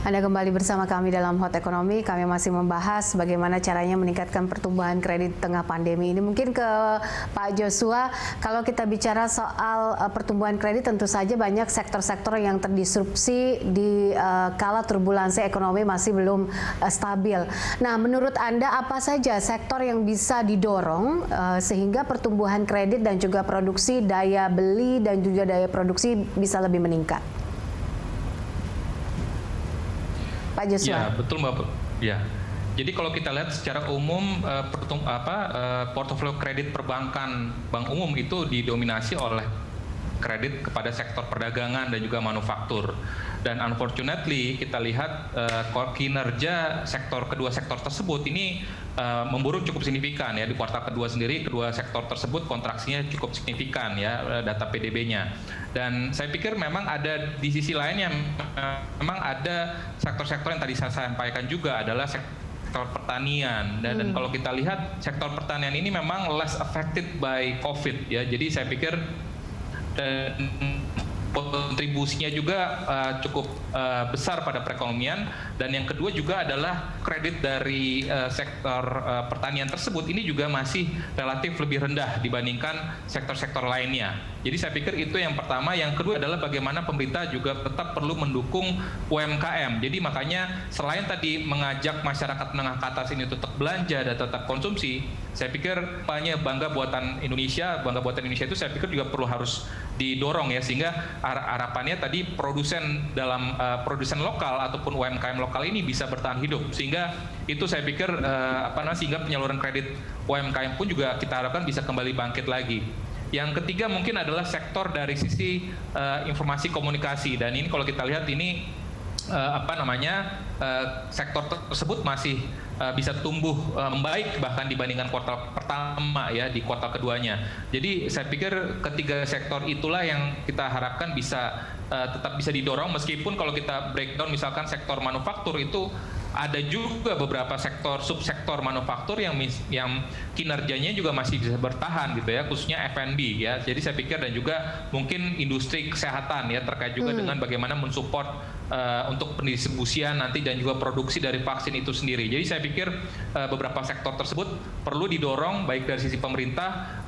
Anda kembali bersama kami dalam Hot Ekonomi. Kami masih membahas bagaimana caranya meningkatkan pertumbuhan kredit tengah pandemi ini. Mungkin ke Pak Joshua, kalau kita bicara soal pertumbuhan kredit, tentu saja banyak sektor-sektor yang terdisrupsi di kala turbulensi ekonomi masih belum stabil. Nah, menurut Anda apa saja sektor yang bisa didorong sehingga pertumbuhan kredit dan juga produksi, daya beli dan juga daya produksi bisa lebih meningkat? Pak Joshua. Ya, betul Mbak. Ya. Jadi kalau kita lihat secara umum portofolio kredit perbankan bank umum itu didominasi oleh kredit kepada sektor perdagangan dan juga manufaktur. Dan unfortunately kita lihat kinerja kedua sektor tersebut ini memburuk cukup signifikan ya. Di kuartal kedua sendiri kedua sektor tersebut kontraksinya cukup signifikan ya, data PDB-nya. Dan saya pikir memang ada di sisi lain yang memang ada sektor-sektor yang tadi saya sampaikan juga adalah sektor pertanian dan kalau kita lihat sektor pertanian ini memang less affected by COVID ya. Jadi saya pikir kontribusinya juga cukup besar pada perekonomian. Dan yang kedua juga adalah kredit dari sektor pertanian tersebut ini juga masih relatif lebih rendah dibandingkan sektor-sektor lainnya. Jadi saya pikir itu yang pertama. Yang kedua adalah bagaimana pemerintah juga tetap perlu mendukung UMKM. Jadi makanya selain tadi mengajak masyarakat menengah ke atas ini tetap belanja dan tetap konsumsi, saya pikir bangga buatan Indonesia itu saya pikir juga perlu harus didorong ya, sehingga harapannya tadi produsen lokal ataupun UMKM lokal ini bisa bertahan hidup, sehingga itu saya pikir sehingga penyaluran kredit UMKM pun juga kita harapkan bisa kembali bangkit lagi. Yang ketiga mungkin adalah sektor dari sisi informasi komunikasi, dan ini kalau kita lihat ini sektor tersebut masih bisa tumbuh membaik bahkan dibandingkan kuartal pertama ya, di kuartal keduanya. Jadi saya pikir ketiga sektor itulah yang kita harapkan bisa tetap bisa didorong, meskipun kalau kita breakdown misalkan sektor manufaktur itu ada juga beberapa subsektor manufaktur yang kinerjanya juga masih bisa bertahan gitu ya, khususnya F&B ya. Jadi saya pikir dan juga mungkin industri kesehatan ya, terkait juga dengan bagaimana mensupport untuk pendistribusian nanti dan juga produksi dari vaksin itu sendiri. Jadi saya pikir beberapa sektor tersebut perlu didorong baik dari sisi pemerintah,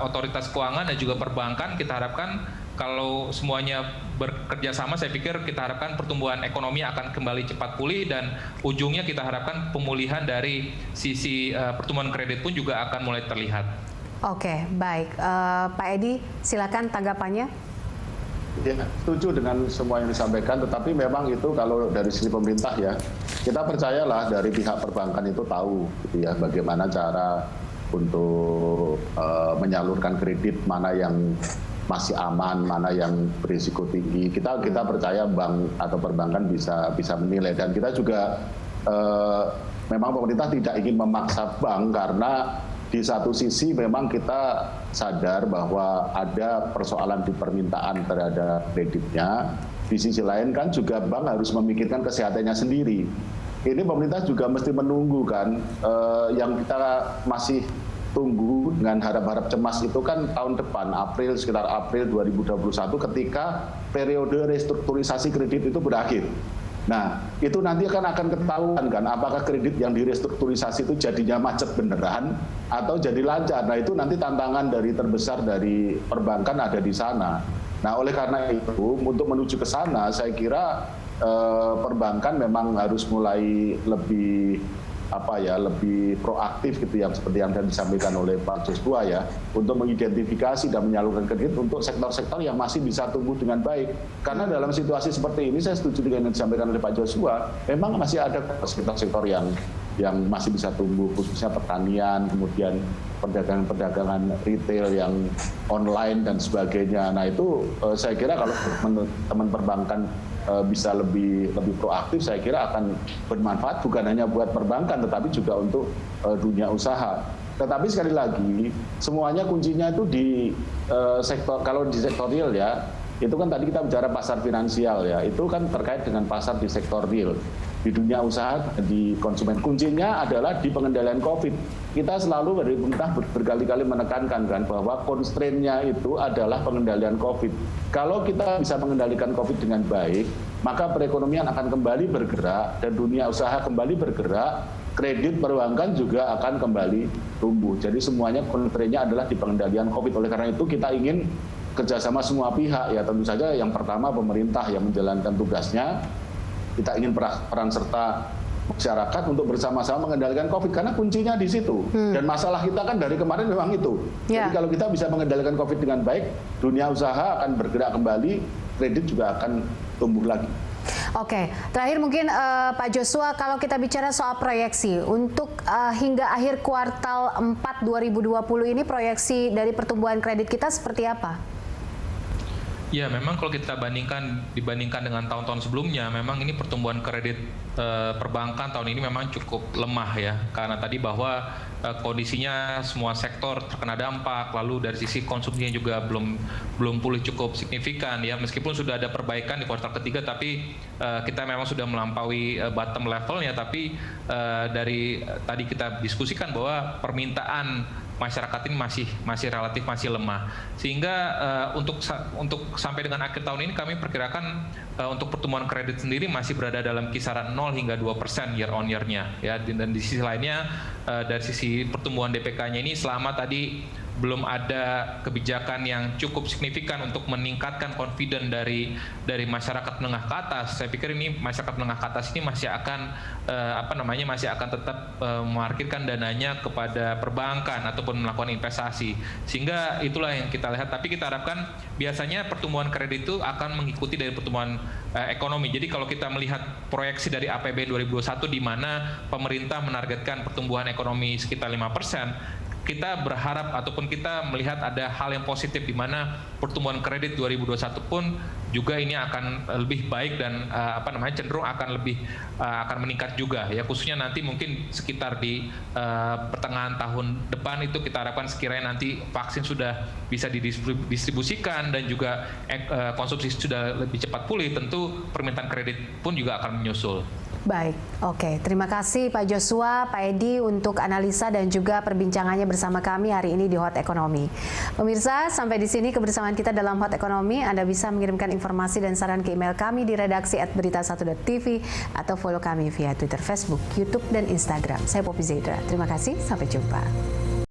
otoritas keuangan dan juga perbankan. Kita harapkan kalau semuanya bekerja sama, saya pikir kita harapkan pertumbuhan ekonomi akan kembali cepat pulih dan ujungnya kita harapkan pemulihan dari sisi pertumbuhan kredit pun juga akan mulai terlihat. Oke, baik. Pak Edi, silakan tanggapannya. Ya, setuju dengan semua yang disampaikan, tetapi memang itu kalau dari sisi pemerintah ya, kita percayalah dari pihak perbankan itu tahu gitu ya, bagaimana cara untuk menyalurkan kredit, mana yang masih aman, mana yang berisiko tinggi. Kita percaya bank atau perbankan bisa menilai, dan kita juga memang pemerintah tidak ingin memaksa bank, karena di satu sisi memang kita sadar bahwa ada persoalan di permintaan terhadap kreditnya. Di sisi lain kan juga bank harus memikirkan kesehatannya sendiri. Ini pemerintah juga mesti menunggu kan, yang kita masih tunggu dengan harap-harap cemas itu kan tahun depan, sekitar April 2021 ketika periode restrukturisasi kredit itu berakhir. Nah, itu nanti akan ketahuan kan, apakah kredit yang direstrukturisasi itu jadinya macet beneran atau jadi lancar. Nah, itu nanti tantangan terbesar dari perbankan ada di sana. Nah, oleh karena itu, untuk menuju ke sana, saya kira perbankan memang harus mulai lebih proaktif gitu ya, seperti yang disampaikan oleh Pak Joshua ya, untuk mengidentifikasi dan menyalurkan kredit untuk sektor-sektor yang masih bisa tumbuh dengan baik. Karena dalam situasi seperti ini, saya setuju dengan yang disampaikan oleh Pak Joshua, memang masih ada sektor-sektor yang masih bisa tumbuh, khususnya pertanian, kemudian perdagangan retail yang online dan sebagainya. Nah, itu saya kira kalau teman perbankan bisa lebih proaktif, saya kira akan bermanfaat bukan hanya buat perbankan tetapi juga untuk dunia usaha. Tetapi sekali lagi semuanya kuncinya itu di sektor, kalau di sektor real ya, itu kan tadi kita bicara pasar finansial ya, itu kan terkait dengan pasar di sektor real. Di dunia usaha, di konsumen, kuncinya adalah di pengendalian COVID. Kita selalu dari pemerintah berkali-kali menekankan kan bahwa constraint-nya itu adalah pengendalian COVID. Kalau kita bisa mengendalikan COVID dengan baik, maka perekonomian akan kembali bergerak dan dunia usaha kembali bergerak, kredit perbankan juga akan kembali tumbuh. Jadi semuanya konsentrasinya adalah di pengendalian COVID. Oleh karena itu kita ingin kerjasama semua pihak, ya tentu saja yang pertama pemerintah yang menjalankan tugasnya, kita ingin peran serta masyarakat untuk bersama-sama mengendalikan COVID karena kuncinya di situ. Dan masalah kita kan dari kemarin memang itu. Jadi kalau kita bisa mengendalikan COVID dengan baik, dunia usaha akan bergerak kembali, kredit juga akan tumbuh lagi. Oke, terakhir mungkin Pak Joshua, kalau kita bicara soal proyeksi untuk hingga akhir kuartal 4 2020 ini, proyeksi dari pertumbuhan kredit kita seperti apa? Ya, memang kalau kita dibandingkan dengan tahun-tahun sebelumnya, memang ini pertumbuhan kredit perbankan tahun ini memang cukup lemah ya, karena tadi bahwa kondisinya semua sektor terkena dampak, lalu dari sisi konsumsinya juga belum pulih cukup signifikan ya, meskipun sudah ada perbaikan di kuartal ketiga, tapi kita memang sudah melampaui bottom levelnya, tapi dari tadi kita diskusikan bahwa permintaan masyarakat ini masih relatif lemah, sehingga untuk sampai dengan akhir tahun ini kami perkirakan untuk pertumbuhan kredit sendiri masih berada dalam kisaran 0 hingga 2% year on year-nya ya. Dan di sisi lainnya dari sisi pertumbuhan DPK-nya ini selama tadi belum ada kebijakan yang cukup signifikan untuk meningkatkan confident dari masyarakat menengah ke atas. Saya pikir ini masyarakat menengah ke atas ini masih akan masih akan tetap memarkirkan dananya kepada perbankan ataupun melakukan investasi. Sehingga itulah yang kita lihat. Tapi kita harapkan biasanya pertumbuhan kredit itu akan mengikuti dari pertumbuhan ekonomi. Jadi kalau kita melihat proyeksi dari APBN 2021 di mana pemerintah menargetkan pertumbuhan ekonomi sekitar 5%, kita berharap ataupun kita melihat ada hal yang positif di mana pertumbuhan kredit 2021 pun juga ini akan lebih baik dan cenderung akan meningkat juga ya, khususnya nanti mungkin sekitar di pertengahan tahun depan itu kita harapkan sekiranya nanti vaksin sudah bisa didistribusikan dan juga konsumsi sudah lebih cepat pulih, tentu permintaan kredit pun juga akan menyusul. Baik, oke. Terima kasih Pak Joshua, Pak Edi untuk analisa dan juga perbincangannya bersama kami hari ini di Hot Ekonomi. Pemirsa, sampai di sini kebersamaan kita dalam Hot Ekonomi. Anda bisa mengirimkan informasi dan saran ke email kami di redaksi @berita1.tv atau follow kami via Twitter, Facebook, YouTube, dan Instagram. Saya Poppy Zaidra. Terima kasih, sampai jumpa.